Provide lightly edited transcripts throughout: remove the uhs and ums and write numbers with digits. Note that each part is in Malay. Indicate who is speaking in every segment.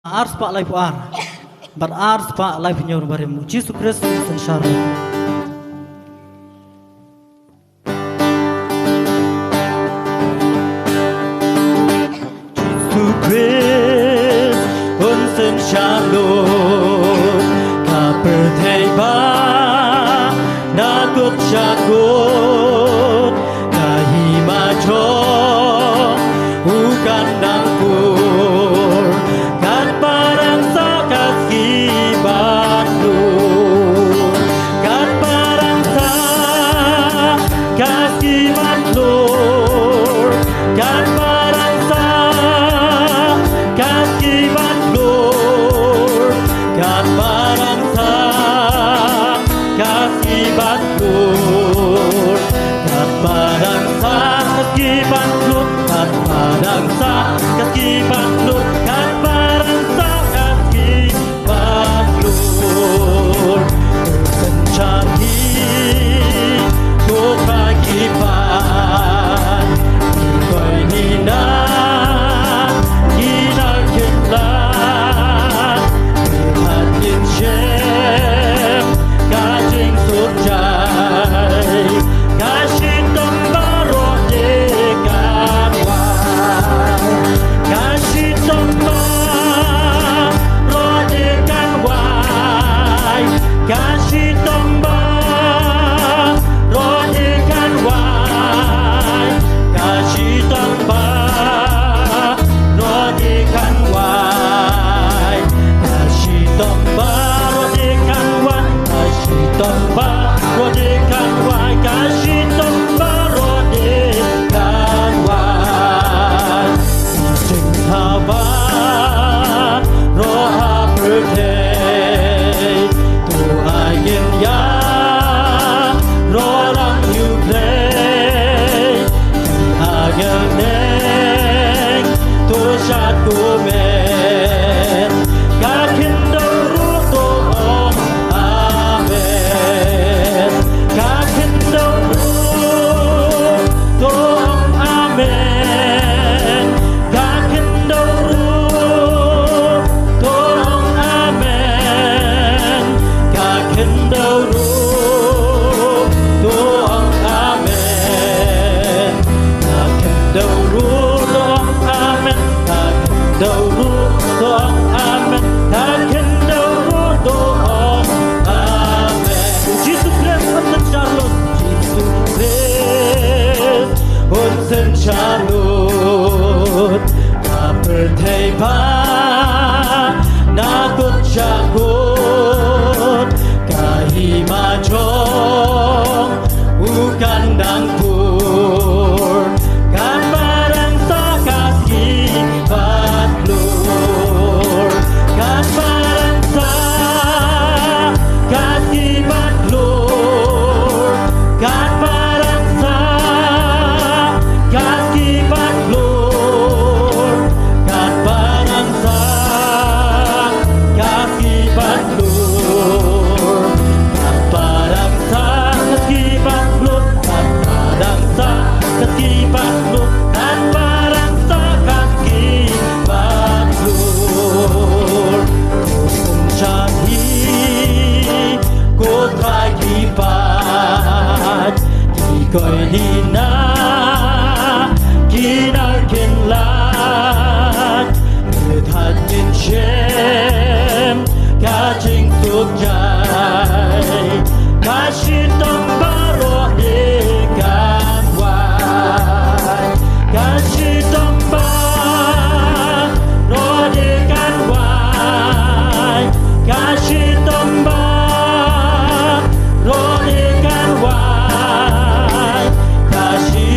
Speaker 1: Ars pak life ar, bar ars pak life nyor baremu. Jesus Kristus inshallah. Jesus Kristus inshallah. Kaperteba nakut jagot kahimajo ukan dangkur kan parang sakas kibatu kan parang sakas kibatlur kan parang sakas kibatlur kan parang sakas kibatlur kan parang sakas kibatlur kan parang sakas kibatlur kan parang sakas kibatlur mencari kota kibat koi nina kita kelan hatin shem kajing sujai kasih tembaro dekat kasih tembaro dekat wai kasih tembaro dekat wai kasih tembaro dekat wai kasih tembaro dekat wai kasih tembaro dekat wai kasih tembaro dekat wai Cinta roha berdeh tu ayin ya rolang yubleh agen neng tu satu men kakin daru tu om amen kakin daru tu om amen kakin daru tu om amen kakin daru tu om amen kakin daru tu om amen kakin daru tu om amen kakin daru tu om amen Jesus Kristus mencalon Jesus Kristus mencalon Kaperteba nakut jagot kahimajong ukan dangkur kan barang sakas kibatlur kan barang sakas kibatlur kan barang sakas kibatlur kan barang sakas kibatlur kan barang sakas kibatlur kan barang sakas kibatlur kan barang sakas kibatlur mencari kota kibat kikoi nina kinar kinlat hatin shem kajing sukjai kasih tembaro dekat wai kasih tembaro dekat wai kasih tembaro dekat wai kasih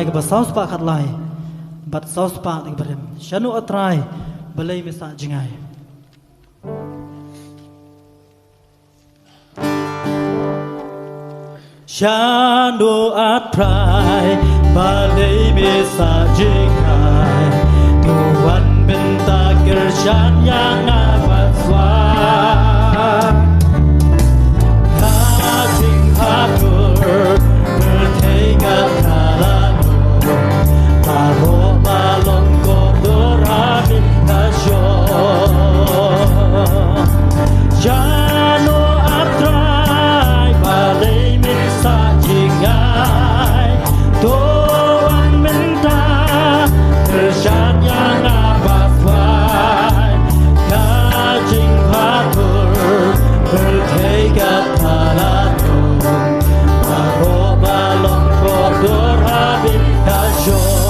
Speaker 1: Ke basau sepak kat lai, bat sau sepak di berem. Shanu atrai, belai misak jengai. Shanu atrai, belai misak jengai. Tuhan minta kerjaan yang amat suai. Kasih hakur bertegat kalah. Paro balon kotor habis kasyo Jano atrai balai misa jingai Tuhan minta kerjaan yang abafai Kajing patur bertegat halatu Paro balon kotor habis kasyo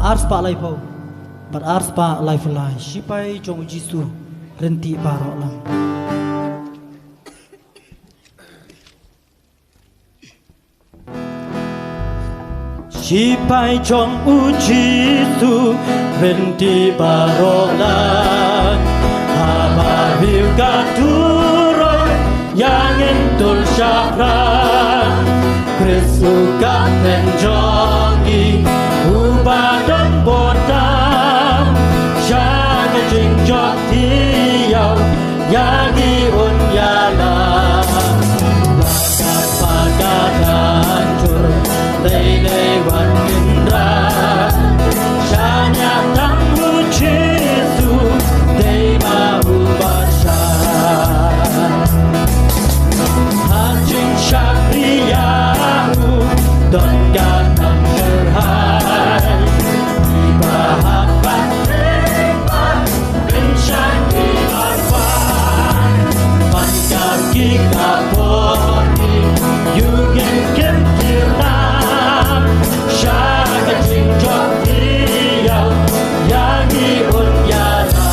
Speaker 1: Arspa lai pau, but arspa lai fulai. Sipai jong jisu renti barok lang. Sipai jong jisu renti barok lang. Habar bil katuroi yang entul syakran. Kresuka penjongi ubadon bodam. Syaga jingjot tiyaw yagi unyala. Lagat pagadan cur lei wan indra. Syanya tanggu Jesu dei mau basha. Hajing syakriyahu don ganam gerhai. Bahapat lebat bensyai arfan. Mankaki kaponi yugin kemtiram. Syaga jingjot tiyaw yagi unyala.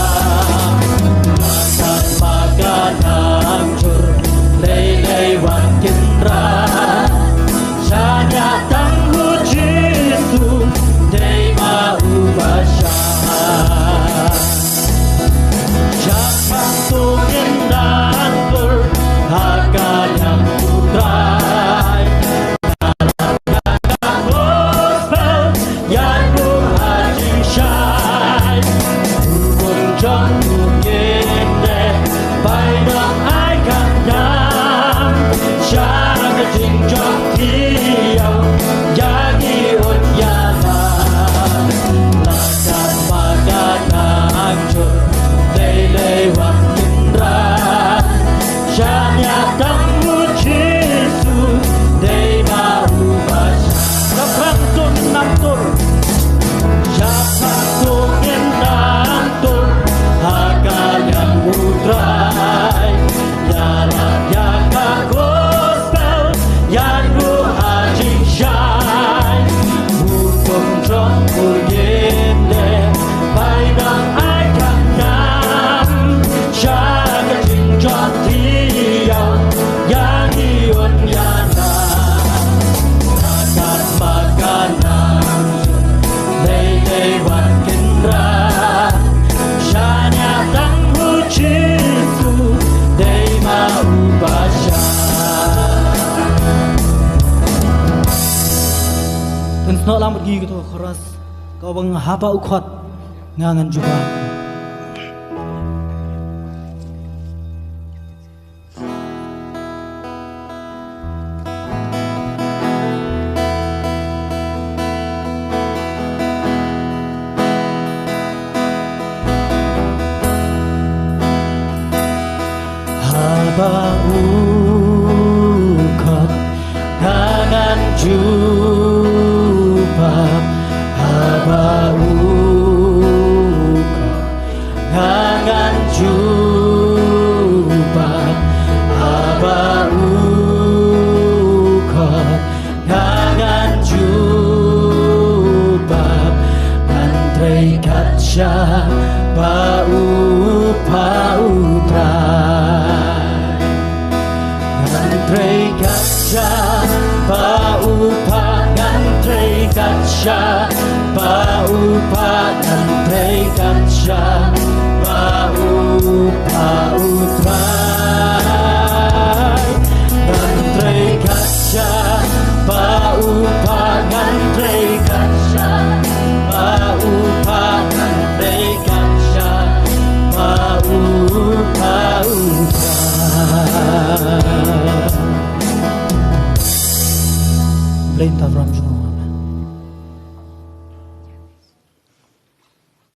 Speaker 1: Lakat maganang cur lei wan kindra. Syanya tanggu Jesu dei mau basha. Syapak tungin dan berharga yang putrai. Dalam gospel yang berhaji syai. Hubung jong mungkin deh baidang ai kandang. Syaga jingjot tiyaw yagi unyala. Lakat maganang cur lei wan indra. Syanya tanggu Jesu dei mau basha. Kaprantun nantur syapak tungin nantur hakal yang putrai. Yarak yaka gospel yang haji syai. sno lam gi to khoras ka bang hapa ukhot ngangan juba haba ukhot ngangan juba haba ukhot ngangan juba haba ukhot ngangan juba ngantrei kaca bau pautrai ngantrei kaca bau ngantrei kaca bau ngantrei kaca bau pautrai ngantrei kaca bau ngantrei kaca bau ngantrei kaca bau pautrai Blame from